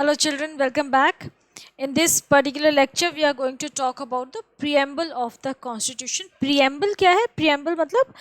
Hello children, welcome back. In this particular lecture we are going to talk about the preamble of the constitution. Preamble क्या है? Preamble मतलब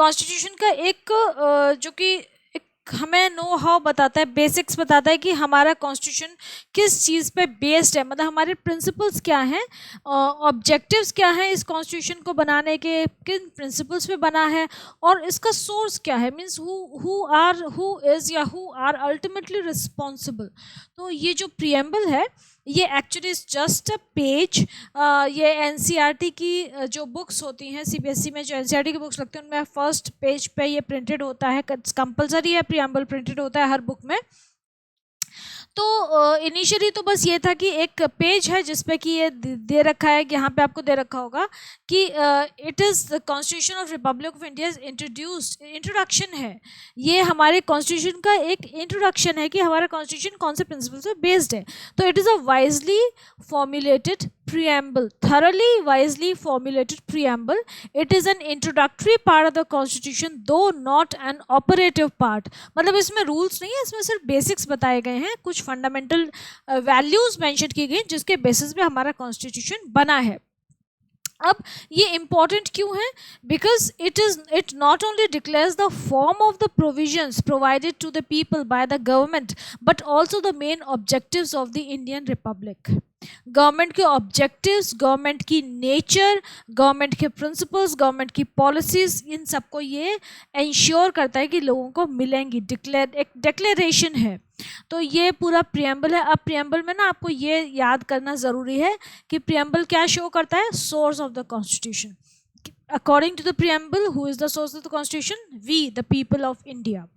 constitution का एक जो कि एक हमें नो हाउ बताता है, बेसिक्स बताता है कि हमारा कॉन्स्टिट्यूशन किस चीज़ पे बेस्ड है, मतलब हमारे प्रिंसिपल्स क्या हैं, ऑब्जेक्टिव्स क्या हैं इस कॉन्स्टिट्यूशन को बनाने के, किन प्रिंसिपल्स पे बना है और इसका सोर्स क्या है, मीन्स हु इज़ या हु आर अल्टीमेटली रिस्पॉन्सिबल. तो ये जो प्रियम्बल है ये actually is just a page. ये एनसीईआरटी की जो बुक्स होती हैं, सीबीएसई में जो एनसीईआरटी की बुक्स लगती हैं उनमें फर्स्ट पेज पे ये प्रिंटेड होता है, कंपलसरी है, प्रियम्बल प्रिंटेड होता है हर बुक में. तो इनिशियली तो बस ये था कि एक पेज है जिसपे कि ये दे रखा है कि यहाँ पे आपको दे रखा होगा कि it is the constitution of Republic of India introduced. Introduction है, ये हमारे कॉन्स्टिट्यूशन का एक इंट्रोडक्शन है कि हमारा कॉन्स्टिट्यूशन कौन से प्रिंसिपल पे बेस्ड है. तो it is a wisely formulated preamble, thoroughly wisely formulated preamble. It is an introductory part of the constitution, though not an operative part. मतलब इसमें रूल्स नहीं है, इसमें सिर्फ बेसिक्स बताए गए हैं, कुछ फंडामेंटल वैल्यूज मेंशन की गई जिसके बेसिस पे हमारा कॉन्स्टिट्यूशन बना है. अब ये इम्पॉर्टेंट क्यों है? Because it not only declares the form of the provisions provided to the people by the government but also the main objectives of the Indian republic. Government के ऑब्जेक्टिव्स, गवर्नमेंट की nature, government के principles, government की policies, इन सबको ये ensure करता है कि लोगों को मिलेंगी. एक डिक्लेरेशन है. तो ये पूरा प्रियम्बल है. अब प्रियम्बल में ना आपको ये याद करना ज़रूरी है कि प्रियम्बल क्या शो करता है? Source of the constitution. According to the preamble, who is the source of the constitution? We the people of India.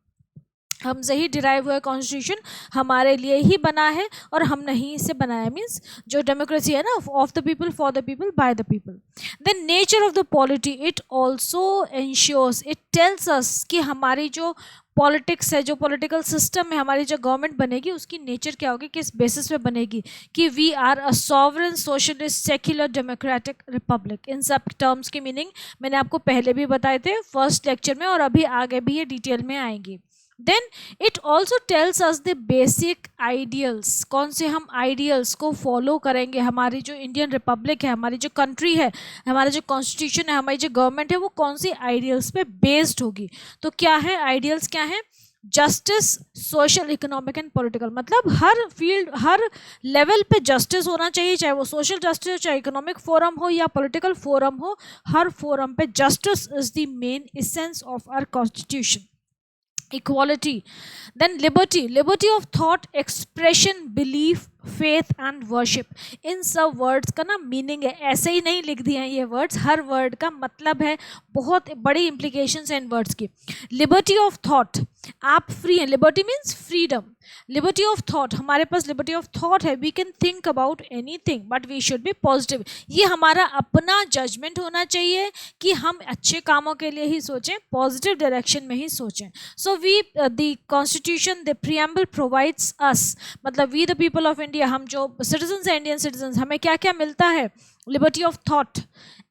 हमसे ही डिराइव हुआ कॉन्स्टिट्यूशन, हमारे लिए ही बना है और हमने ही इसे बनाया. मीन्स जो डेमोक्रेसी है ना, of the people, for the people, by the people. The nature of the polity, it also ensures, it tells us कि हमारी जो पॉलिटिक्स है, जो पॉलिटिकल सिस्टम है, हमारी जो गवर्नमेंट बनेगी उसकी नेचर क्या होगी, किस बेसिस पे बनेगी, कि we are a sovereign socialist secular democratic republic. इन सब टर्म्स की मीनिंग मैंने आपको पहले भी बताए थे फर्स्ट लेक्चर में और अभी आगे भी ये डिटेल में आएंगी. Then it also tells us the basic ideals, कौन से हम आइडियल्स को फॉलो करेंगे. हमारी जो इंडियन रिपब्लिक है, हमारी जो कंट्री है, हमारा जो कॉन्स्टिट्यूशन है, हमारी जो गवर्नमेंट है, वो कौन सी आइडियल्स पे बेस्ड होगी. तो क्या है आइडियल्स? क्या है? Justice, social, economic and political. मतलब हर फील्ड, हर लेवल पे जस्टिस होना चाहिए, चाहे वो सोशल जस्टिस हो, चाहे इकोनॉमिक फोरम हो या पॉलिटिकल फोरम हो. हर फोरम पे justice is the main essence of our constitution. Equality, then liberty of thought, expression, belief, faith and worship. इन सब वर्ड्स का ना मीनिंग है, ऐसे ही नहीं लिख दिए हैं ये वर्ड्स, हर वर्ड का मतलब है, बहुत बड़ी इम्प्लीकेशंस हैं इन वर्ड्स की. लिबर्टी ऑफ थॉट, आप फ्री हैं. Liberty means freedom. Liberty of thought, हमारे पास लिबर्टी ऑफ थॉट है. We can think about anything but we should be positive. ये हमारा अपना जजमेंट होना चाहिए कि हम अच्छे कामों के लिए ही सोचें, पॉजिटिव डायरेक्शन में ही सोचें. So we the constitution, the preamble provides us, मतलब we the people of India, हम जो सिटीजन्स हैं, इंडियन सिटीजन्स, हमें क्या क्या मिलता है? लिबर्टी ऑफ थॉट,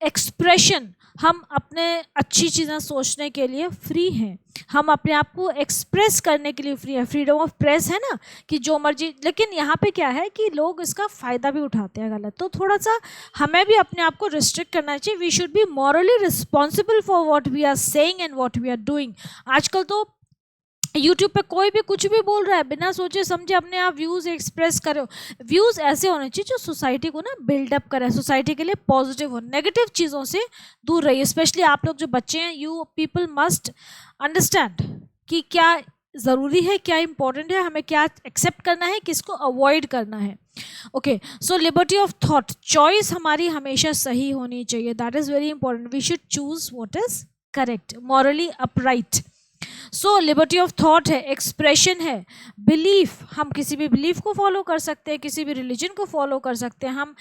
एक्सप्रेशन, हम अपने अच्छी चीज़ें सोचने के लिए फ्री हैं, हम अपने आप को एक्सप्रेस करने के लिए फ्री है. फ्रीडम ऑफ प्रेस है ना, कि जो मर्जी. लेकिन यहाँ पे क्या है कि लोग इसका फ़ायदा भी उठाते हैं गलत. तो थोड़ा सा हमें भी अपने आप को रिस्ट्रिक्ट करना चाहिए. We should be morally responsible for what we are saying and what we are doing. आजकल तो यूट्यूब पे कोई भी कुछ भी बोल रहा है, बिना सोचे समझे अपने आप व्यूज़ एक्सप्रेस करो. व्यूज़ ऐसे होने चाहिए जो सोसाइटी को ना बिल्डअप करें, सोसाइटी के लिए पॉजिटिव हो. नेगेटिव चीज़ों से दूर रहिए. स्पेशली आप लोग जो बच्चे हैं, यू पीपल मस्ट अंडरस्टैंड कि क्या ज़रूरी है, क्या इंपॉर्टेंट है, हमें क्या एक्सेप्ट करना है, किसको अवॉइड करना है. Okay, so liberty of thought, choice हमारी हमेशा सही होनी चाहिए. That is very important. We should choose what is correct, morally upright. So liberty of thought है, एक्सप्रेशन है, बिलीफ, हम किसी भी बिलीफ को फॉलो कर सकते हैं, किसी भी रिलीजन को फॉलो कर सकते हैं, हम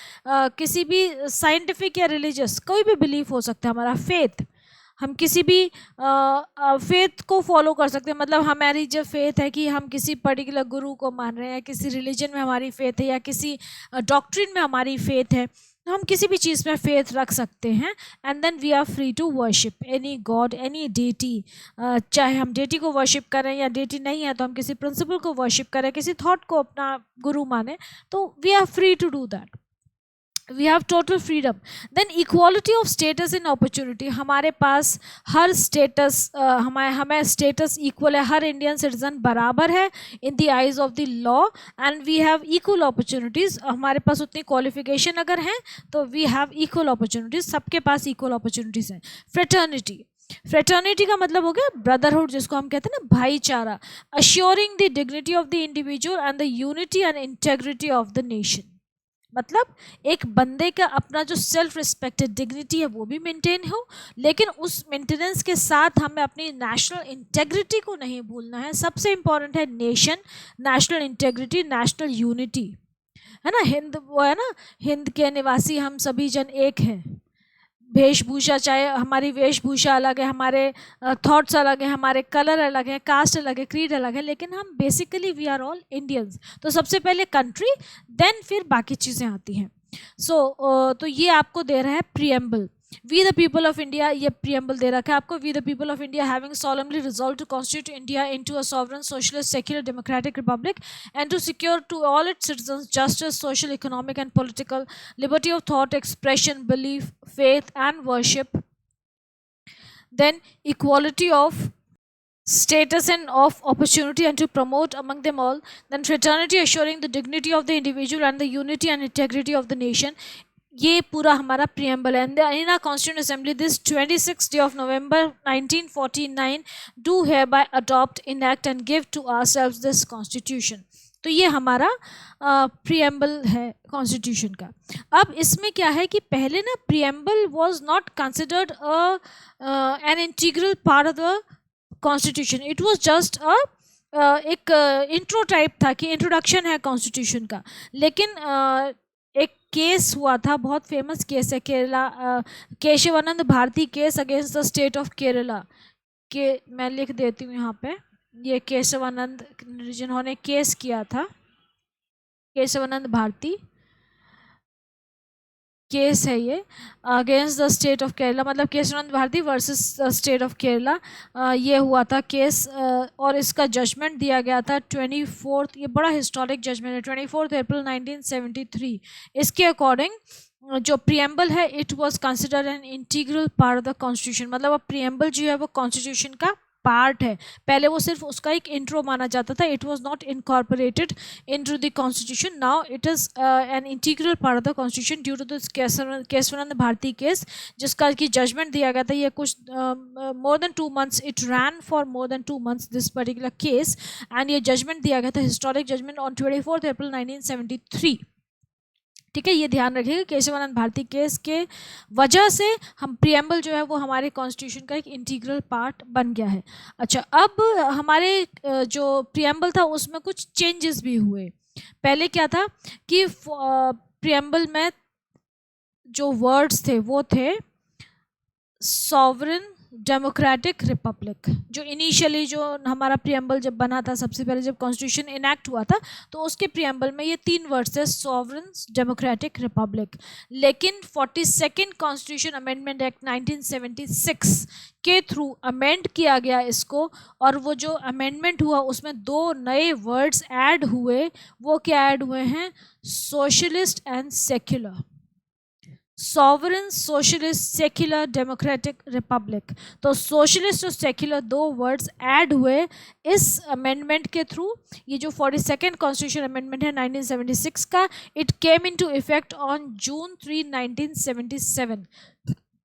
किसी भी साइंटिफिक या रिलीजियस कोई भी बिलीफ हो सकता है. हमारा फेथ, हम किसी भी फेथ को फॉलो कर सकते हैं. मतलब हमारी जो फेथ है कि हम किसी पर्टिकुलर गुरु को मान रहे हैं, किसी रिलीजन में हमारी फेथ है या किसी डॉक्ट्रिन में हमारी फेथ है, हम किसी भी चीज़ में फेथ रख सकते हैं, and then we are free to worship any god any deity, चाहे हम डेटी को वर्शिप करें या डेटी नहीं है तो हम किसी प्रिंसिपल को वर्शिप करें, किसी थॉट को अपना गुरु माने, तो we are free to do that, we have total freedom. Then equality of status in opportunity, हमारे पास हर स्टेटस, हमें स्टेटस इक्वल है, हर इंडियन सिटीजन बराबर है in the eyes of the law, and we have equal opportunities, हमारे पास उतनी क्वालिफिकेशन अगर हैं तो वी हैव इक्वल अपॉर्चुनिटीज़, सबके पास इक्वल अपॉर्चुनिटीज़ हैं। फ्रेटर्निटी, फ्रेटर्निटी का मतलब हो गया ब्रदरहुड, जिसको हम कहते हैं ना भाईचारा, assuring the dignity of the individual and the unity and integrity of the nation, मतलब एक बंदे का अपना जो सेल्फ रिस्पेक्टेड डिग्निटी है वो भी मेंटेन हो, लेकिन उस मेंटेनेंस के साथ हमें अपनी नेशनल इंटेग्रिटी को नहीं भूलना है। सबसे इम्पॉर्टेंट है nation, national integrity, national unity, है ना। हिंद वो है ना, हिंद के निवासी हम सभी जन एक हैं, वेशभूषा चाहे हमारी वेशभूषा अलग है, हमारे थॉट्स अलग हैं, हमारे कलर अलग है, कास्ट अलग है, क्रीड अलग है, लेकिन हम basically we are all Indians. तो सबसे पहले कंट्री, देन फिर बाकी चीज़ें आती हैं। तो ये आपको दे रहा है preamble, we the people of India, ये प्रीएम्बल दे रखा है आपको, we the people of India having solemnly resolved to constitute India into a sovereign socialist secular democratic republic and to secure to all its citizens justice, social, economic and political liberty of thought, expression, belief, faith and worship, then equality of status and of opportunity and to promote among them all, then fraternity assuring the dignity of the individual and the unity and integrity of the nation। ये पूरा हमारा preamble है। In our constituent assembly this 26 day of November 1949 do hereby adopt, enact and give to ourselves this constitution. तो ये हमारा preamble है constitution का। अब इसमें क्या है कि पहले ना preamble was not considered an integral part of the constitution, it was just एक इंट्रो टाइप था कि इंट्रोडक्शन है कॉन्स्टिट्यूशन का। लेकिन एक केस हुआ था, बहुत फेमस केस है Kerala, Keshavananda Bharati case against the state of Kerala के, मैं लिख देती हूँ यहाँ पे, ये केशवानंद जिन्होंने केस किया था, केशवानंद भारती केस है ये against the state of Kerala, मतलब Keshavananda Bharati versus state of Kerala, ये हुआ था केस, और इसका जजमेंट दिया गया था 24, ये बड़ा हिस्टोरिक जजमेंट है, 24 अप्रैल 1973। इसके अकॉर्डिंग जो प्रियम्बल है it was considered an integral part of the constitution, मतलब अब प्रियम्बल जो है वो कॉन्स्टिट्यूशन का पार्ट है। पहले वो सिर्फ उसका एक इंट्रो माना जाता था, it was not incorporated into the constitution, now it is an integral part of the constitution due to this Keshavananda Bharati case, जिसका की जजमेंट दिया गया था। ये कुछ more than 2 months, it ran for more than 2 months this particular case, and ये judgment दिया गया था, हिस्टोरिक जजमेंट ऑन 24 अप्रैल 1973। ठीक है, ये ध्यान रखिएगा, केशवानंद भारती केस के वजह से हम प्रियम्बल जो है वो हमारे कॉन्स्टिट्यूशन का एक इंटीग्रल पार्ट बन गया है। अच्छा, अब हमारे जो प्रियम्बल था उसमें कुछ चेंजेस भी हुए। पहले क्या था कि प्रियम्बल में जो वर्ड्स थे वो थे सॉवरेन डेमोक्रेटिक रिपब्लिक। जो इनिशियली जो हमारा प्रियम्बल जब बना था, सबसे पहले जब कॉन्स्टिट्यूशन इनैक्ट हुआ था, तो उसके प्रियम्बल में ये 3 वर्ड्स थे, सॉवरेन डेमोक्रेटिक रिपब्लिक। लेकिन 42nd कॉन्स्टिट्यूशन अमेंडमेंट एक्ट 1976 के थ्रू अमेंड किया गया इसको, और वो जो अमेंडमेंट हुआ उसमें 2 नए वर्ड्स ऐड हुए। वो क्या ऐड हुए हैं? Socialist and secular, sovereign socialist secular democratic Republic. तो सोशलिस्ट और सेक्युलर 2 वर्ड्स ऐड हुए इस अमेंडमेंट के थ्रू। ये जो 42nd कॉन्स्टिट्यूशन अमेंडमेंट है 1976 का, it came into effect on June 3, 1977।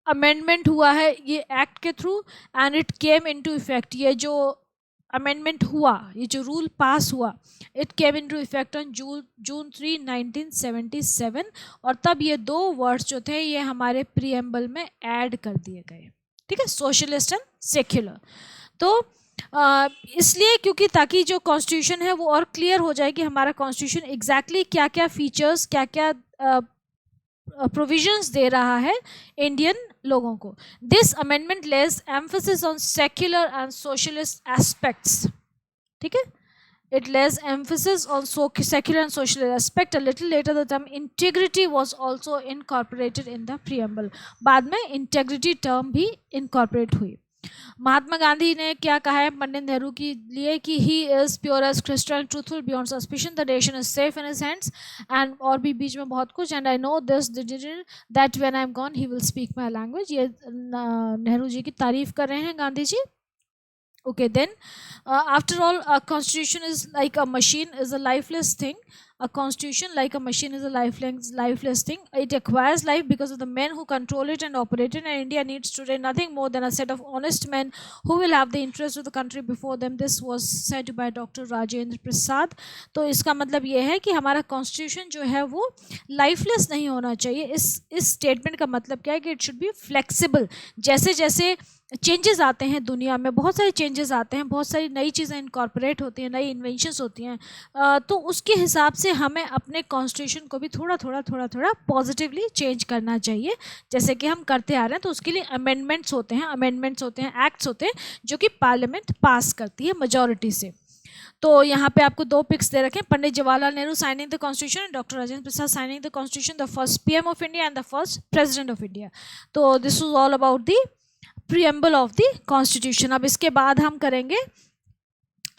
Amendment हुआ है ये एक्ट के through and it came into effect. ये जो अमेंडमेंट हुआ, ये जो रूल पास हुआ, it came into effect on June 3, 1977। और तब ये 2 वर्ड्स जो थे ये हमारे प्रियम्बल में ऐड कर दिए गए। ठीक है, सोशलिस्ट एंड सेक्युलर। तो इसलिए क्योंकि ताकि जो कॉन्स्टिट्यूशन है वो और क्लियर हो जाए कि हमारा कॉन्स्टिट्यूशन एग्जैक्टली क्या क्या फीचर्स, क्या क्या प्रोविजंस दे रहा है इंडियन लोगों को। This amendment less emphasis on secular and socialist aspects. ठीक है, it lays emphasis on secular and social aspect. A little later, the term integrity was also incorporated in the preamble. बाद में integrity term भी incorporate हुई. महात्मा गांधी ने क्या कहा है पंडित नेहरू के लिए कि he is pure as crystal and truthful beyond suspicion, the nation is safe in his hands, and और भी बीच में बहुत कुछ, and I know this that when I am gone he will speak my language. ये नेहरू जी की तारीफ कर रहे हैं Gandhi ji. Okay, then after all, a constitution is like a machine, is a lifeless thing. A constitution, like a machine, is a lifeless thing. It acquires life because of the men who control it and operate it, and India needs today nothing more than a set of honest men who will have the interest of the country before them. This was said by Dr. Rajendra Prasad. तो इसका मतलब ये है कि हमारा constitution जो है वो लाइफलेस नहीं होना चाहिए. इस स्टेटमेंट का मतलब क्या है कि इट शुड बी फ्लेक्सिबल. जैसे जैसे चेंजेस आते हैं दुनिया में, बहुत सारे चेंजेस आते हैं, बहुत सारी नई चीज़ें इनकॉर्पोरेट होती हैं, नई इन्वेंशंस होती हैं, तो उसके हिसाब से हमें अपने कॉन्स्टिट्यूशन को भी थोड़ा थोड़ा पॉजिटिवली चेंज करना चाहिए, जैसे कि हम करते आ रहे हैं. तो उसके लिए अमेंडमेंट्स होते हैं, एक्ट्स होते हैं जो कि पार्लियामेंट पास करती है मेजॉरिटी से. तो यहाँ पे आपको दो पिक्स दे रखे हैं, Pandit Jawaharlal Nehru signing the constitution and doctor Rajendra Prasad signing the constitution, the first PM of India and the first president of India. तो this was all about the preamble of the constitution. अब इसके बाद हम करेंगे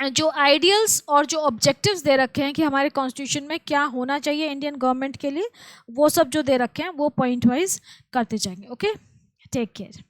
जो आइडियल्स और जो ऑब्जेक्टिव्स दे रखे हैं कि हमारे कॉन्स्टिट्यूशन में क्या होना चाहिए इंडियन गवर्नमेंट के लिए, वो सब जो दे रखे हैं वो पॉइंट वाइज करते जाएंगे. Okay, take care.